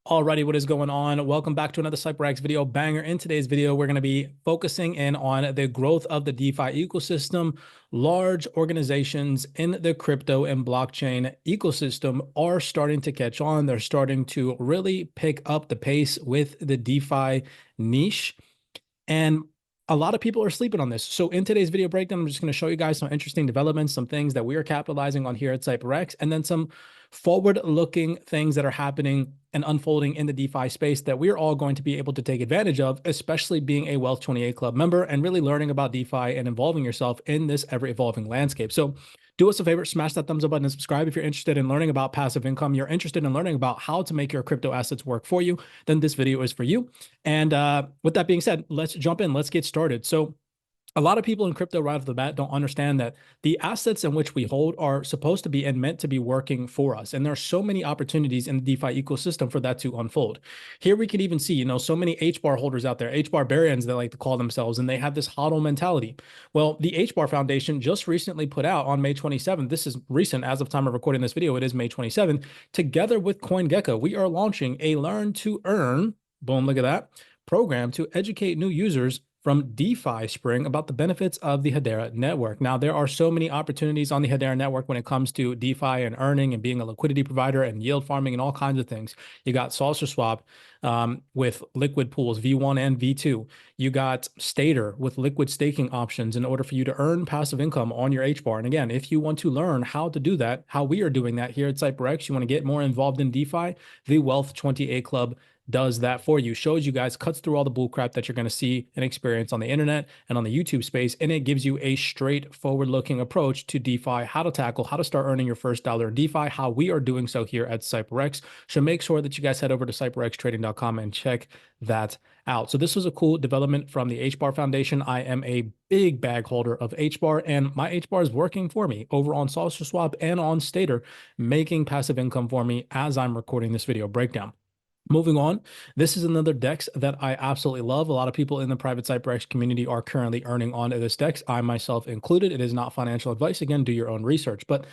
Alrighty, what is going on? Welcome back to another CYPRX video banger. In today's video, we're going to be focusing in on the growth of the DeFi ecosystem. Large organizations in the crypto and blockchain ecosystem are starting to catch on. They're starting to really pick up the pace with the DeFi niche. And a lot of people are sleeping on this. So in today's video breakdown, I'm just going to show you guys some interesting developments, some things that we are capitalizing on here at CYPRX, and then some forward-looking things that are happening and unfolding in the DeFi space that we're all going to be able to take advantage of, especially being a Wealth 28 Club member and really learning about DeFi and involving yourself in this ever-evolving landscape. So do us a favor, smash that thumbs up button and subscribe if you're interested in learning about passive income. You're interested in learning about how to make your crypto assets work for you, then this video is for you. And with that being said, let's jump in. Let's get started. So a lot of people in crypto right off the bat don't understand that the assets in which we hold are supposed to be and meant to be working for us. And there are so many opportunities in the DeFi ecosystem for that to unfold. Here we can even see, so many Hbar holders out there, Hbarbarians, they like to call themselves, and they have this HODL mentality. Well, the Hbar Foundation just recently put out on May 27th, this is recent as of time of recording this video, it is May 27th, together with CoinGecko, we are launching a Learn to Earn, boom, look at that, program to educate new users from DeFi Spring about the benefits of the HEDERA network. Now, there are so many opportunities on the HEDERA network when it comes to DeFi and earning and being a liquidity provider and yield farming and all kinds of things. You got Saucer Swap with liquid pools, V1 and V2. You got Stater with liquid staking options in order for you to earn passive income on your Hbar. And again, if you want to learn how to do that, how we are doing that here at CYPRX, you want to get more involved in DeFi, the Wealth 28 Club does that for you, shows you guys, cuts through all the bull crap that you're going to see and experience on the internet and on the YouTube space, and it gives you a straightforward looking approach to DeFi, how to tackle, how to start earning your first dollar in DeFi, how we are doing so here at CYPRX. So make sure that you guys head over to cyprxtrading.com and check that out. So this was a cool development from the Hbar Foundation. I am a big bag holder of Hbar, and my Hbar is working for me over on Saucer Swap and on Stater, making passive income for me as I'm recording this video breakdown. Moving on, this is another DEX that I absolutely love. A lot of people in the private CYPRX community are currently earning on this DEX, I myself included. It is not financial advice. Again, do your own research. But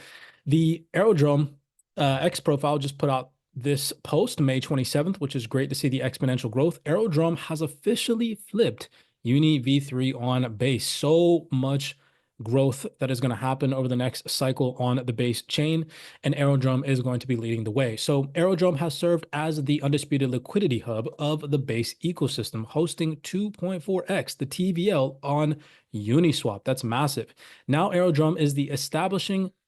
the AERODROME X profile just put out this post May 27th, which is great to see the exponential growth. AERODROME has officially flipped Uni V3 on base. So much growth that is going to happen over the next cycle on the base chain, and AERODROME is going to be leading the way. So AERODROME has served as the undisputed liquidity hub of the base ecosystem, hosting 2.4x the TVL on Uniswap. That's massive. Now AERODROME is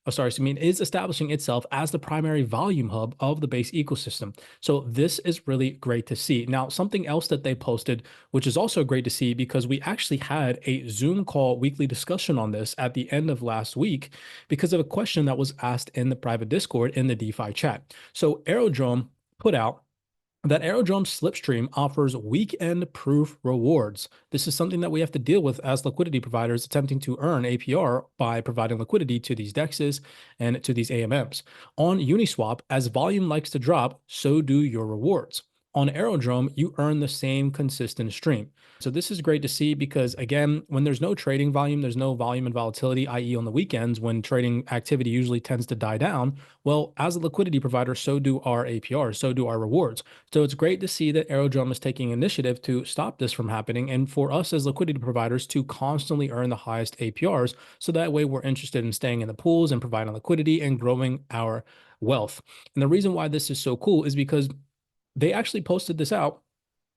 is establishing itself as the primary volume hub of the base ecosystem. So this is really great to see. Now, something else that they posted, which is also great to see because we actually had a Zoom call weekly discussion on this at the end of last week because of a question that was asked in the private Discord in the DeFi chat. So AERODROME put out that AERODROME Slipstream offers weekend proof rewards. This is something that we have to deal with as liquidity providers attempting to earn APR by providing liquidity to these DEXs and to these AMMs. On Uniswap, as volume likes to drop, so do your rewards. On AERODROME, you earn the same consistent stream. So this is great to see because, again, when there's no trading volume, there's no volume and volatility, i.e. on the weekends when trading activity usually tends to die down. Well, as a liquidity provider, so do our APRs, so do our rewards. So it's great to see that AERODROME is taking initiative to stop this from happening and for us as liquidity providers to constantly earn the highest APRs. So that way we're interested in staying in the pools and providing liquidity and growing our wealth. And the reason why this is so cool is because they actually posted this out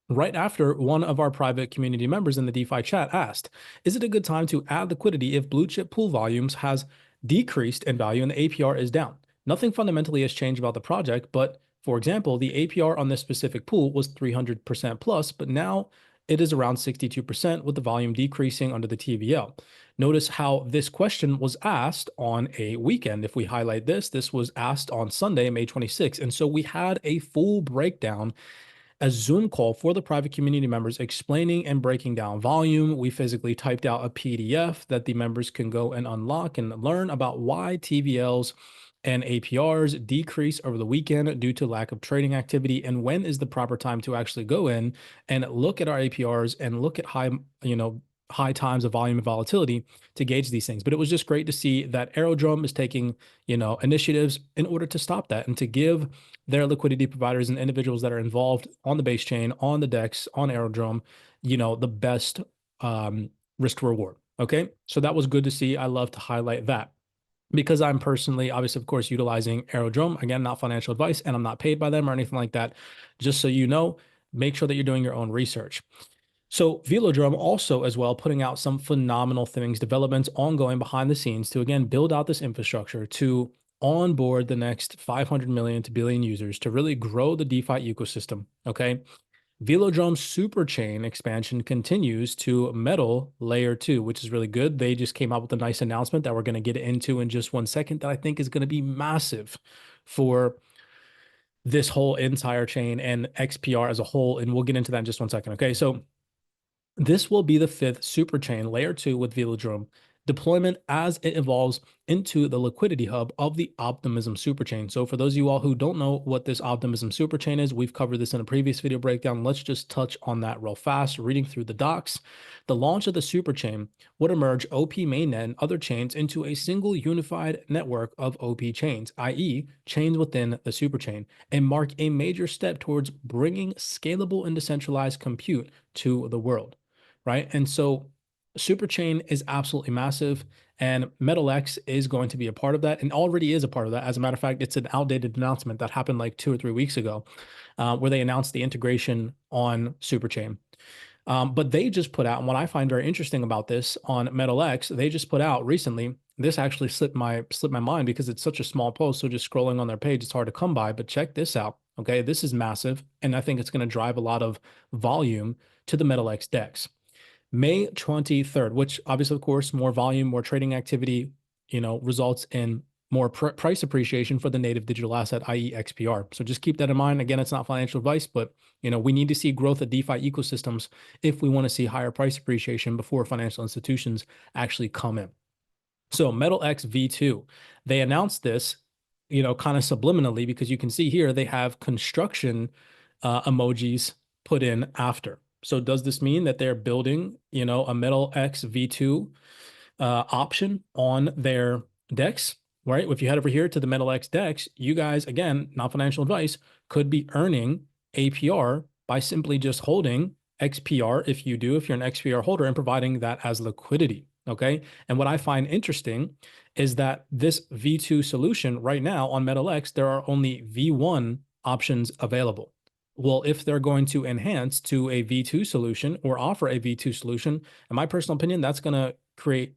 right after one of our private community members in the DeFi chat asked, is it a good time to add liquidity if blue chip pool volumes has decreased in value and the APR is down? Nothing fundamentally has changed about the project, but for example, the APR on this specific pool was 300% plus, but now it is around 62% with the volume decreasing under the TVL. Notice how this question was asked on a weekend. If we highlight this, this was asked on Sunday, May 26th. And so we had a full breakdown, a Zoom call for the private community members explaining and breaking down volume. We physically typed out a PDF that the members can go and unlock and learn about why TVLs and APRs decrease over the weekend due to lack of trading activity, and when is the proper time to actually go in and look at our APRs and look at high, high times of volume and volatility to gauge these things. But it was just great to see that AERODROME is taking, initiatives in order to stop that and to give their liquidity providers and individuals that are involved on the base chain, on the DEX, on AERODROME, the best risk to reward. Okay. So that was good to see. I love to highlight that because I'm personally, obviously, of course, utilizing AERODROME. Again, not financial advice, and I'm not paid by them or anything like that. Just so you know, make sure that you're doing your own research. So Velodrome also as well putting out some phenomenal things, developments ongoing behind the scenes to, again, build out this infrastructure to onboard the next 500 million to billion users to really grow the DeFi ecosystem. Okay. Velodrome's superchain expansion continues to metal layer 2, which is really good. They just came out with a nice announcement that we're going to get into in just 1 second that I think is going to be massive for this whole entire chain and XPR as a whole. And we'll get into that in just 1 second. Okay. So this will be the 5th superchain layer 2 with Velodrome deployment as it evolves into the liquidity hub of the Optimism superchain. So for those of you all who don't know what this Optimism superchain is, we've covered this in a previous video breakdown. Let's just touch on that real fast, reading through the docs. The launch of the superchain would emerge OP mainnet and other chains into a single unified network of OP chains, i.e. chains within the superchain, and mark a major step towards bringing scalable and decentralized compute to the world, right? And so Superchain is absolutely massive, and MetalX is going to be a part of that and already is a part of that. As a matter of fact, it's an outdated announcement that happened like 2 or 3 weeks ago where they announced the integration on Superchain. But they just put out, and what I find very interesting about this on MetalX, they just put out recently, this actually slipped my mind because it's such a small post. So just scrolling on their page, it's hard to come by, but check this out. Okay, this is massive, and I think it's going to drive a lot of volume to the MetalX DEX. May 23rd, which obviously, of course, more volume, more trading activity, results in more price appreciation for the native digital asset, i.e. XPR. So just keep that in mind. Again, it's not financial advice, but we need to see growth of DeFi ecosystems if we want to see higher price appreciation before financial institutions actually come in. So MetalX V2, they announced this, kind of subliminally, because you can see here they have construction emojis put in after. So does this mean that they're building, a MetalX V2 option on their DEX, right? If you head over here to the MetalX DEX, you guys, again, not financial advice, could be earning APR by simply just holding XPR if you're an XPR holder and providing that as liquidity, okay? And what I find interesting is that this V2 solution right now on MetalX, there are only V1 options available. Well, if they're going to enhance to a V2 solution or offer a V2 solution, in my personal opinion, that's going to create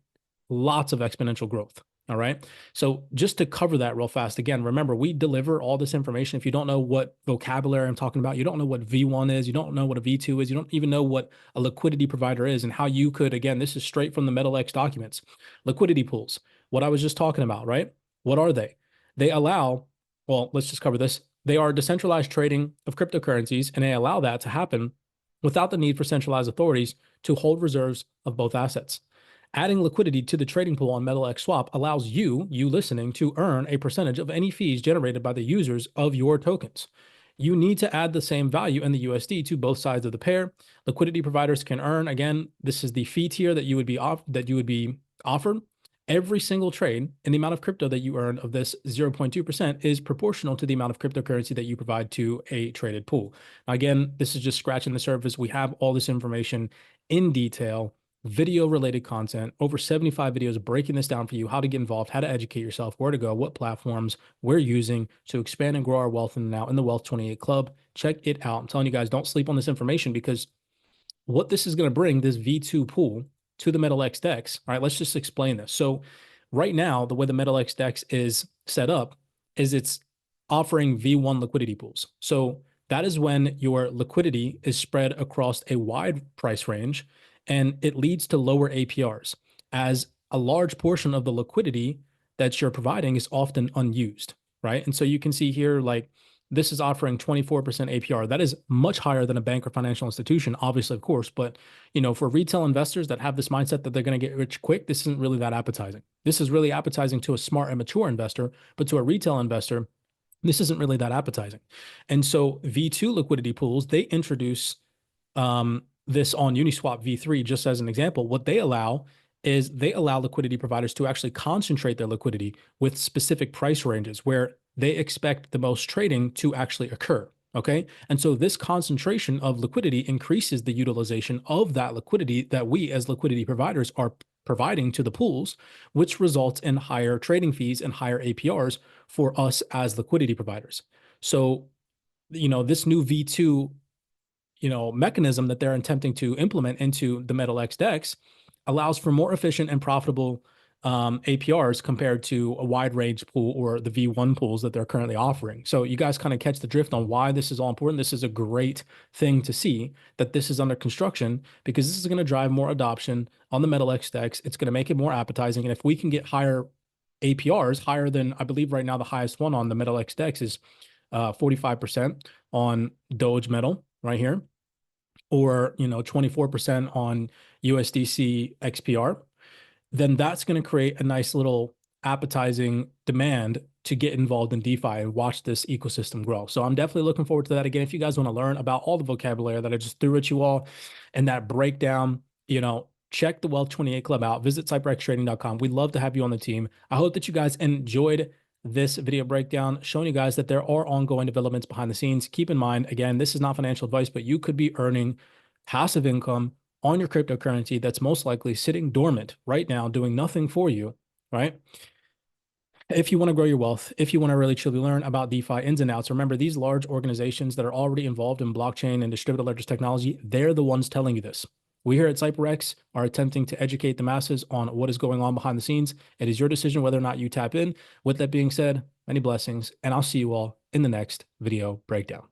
lots of exponential growth. All right. So just to cover that real fast, again, remember, we deliver all this information. If you don't know what vocabulary I'm talking about, you don't know what V1 is, you don't know what a V2 is, you don't even know what a liquidity provider is and how you could, again, this is straight from the MetalX documents, liquidity pools, what I was just talking about, right? What are they? They allow, well, let's just cover this. They are decentralized trading of cryptocurrencies, and they allow that to happen without the need for centralized authorities to hold reserves of both assets. Adding liquidity to the trading pool on MetalX Swap allows you listening, to earn a percentage of any fees generated by the users of your tokens. You need to add the same value in the USD to both sides of the pair. Liquidity providers can earn, again, this is the fee tier that you would be offered. Every single trade and the amount of crypto that you earn of this 0.2% is proportional to the amount of cryptocurrency that you provide to a traded pool. Now, again, this is just scratching the surface. We have all this information in detail, video related content, over 75 videos breaking this down for you, how to get involved, how to educate yourself, where to go, what platforms we're using to expand and grow our wealth in the Wealth 28 Club. Check it out. I'm telling you guys, don't sleep on this information, because what this is going to bring, this V2 pool, to the MetalX DEX. All right, let's just explain this. So right now, the way the MetalX DEX is set up is it's offering V1 liquidity pools. So that is when your liquidity is spread across a wide price range, and it leads to lower APRs, as a large portion of the liquidity that you're providing is often unused, right? And so you can see here, like, this is offering 24% APR. That is much higher than a bank or financial institution, obviously, of course. But, for retail investors that have this mindset that they're going to get rich quick, this isn't really that appetizing. This is really appetizing to a smart and mature investor, but to a retail investor, this isn't really that appetizing. And so V2 liquidity pools, they introduce this on Uniswap v3, just as an example, what they allow is they allow liquidity providers to actually concentrate their liquidity with specific price ranges where they expect the most trading to actually occur. Okay. And so this concentration of liquidity increases the utilization of that liquidity that we as liquidity providers are providing to the pools, which results in higher trading fees and higher APRs for us as liquidity providers. So, this new V2 mechanism that they're attempting to implement into the MetalX DEX allows for more efficient and profitable APRs compared to a wide range pool or the V1 pools that they're currently offering. So you guys kind of catch the drift on why this is all important. This is a great thing to see that this is under construction, because this is going to drive more adoption on the MetalX DEX. It's going to make it more appetizing. And if we can get higher APRs, higher than, I believe right now, the highest one on the MetalX DEX is 45% on Doge Metal right here, or 24% on USDC XPR, then that's going to create a nice little appetizing demand to get involved in DeFi and watch this ecosystem grow. So I'm definitely looking forward to that. Again, if you guys want to learn about all the vocabulary that I just threw at you all and that breakdown, check the Wealth 28 Club out. Visit CYPRXtrading.com. We'd love to have you on the team. I hope that you guys enjoyed this video breakdown, showing you guys that there are ongoing developments behind the scenes. Keep in mind, again, this is not financial advice, but you could be earning passive income on your cryptocurrency that's most likely sitting dormant right now, doing nothing for you, right? If you want to grow your wealth, if you want to really truly learn about DeFi ins and outs, remember, these large organizations that are already involved in blockchain and distributed ledgers technology, they're the ones telling you this. We here at CYPRX are attempting to educate the masses on what is going on behind the scenes. It is your decision whether or not you tap in. With that being said, many blessings, and I'll see you all in the next video breakdown.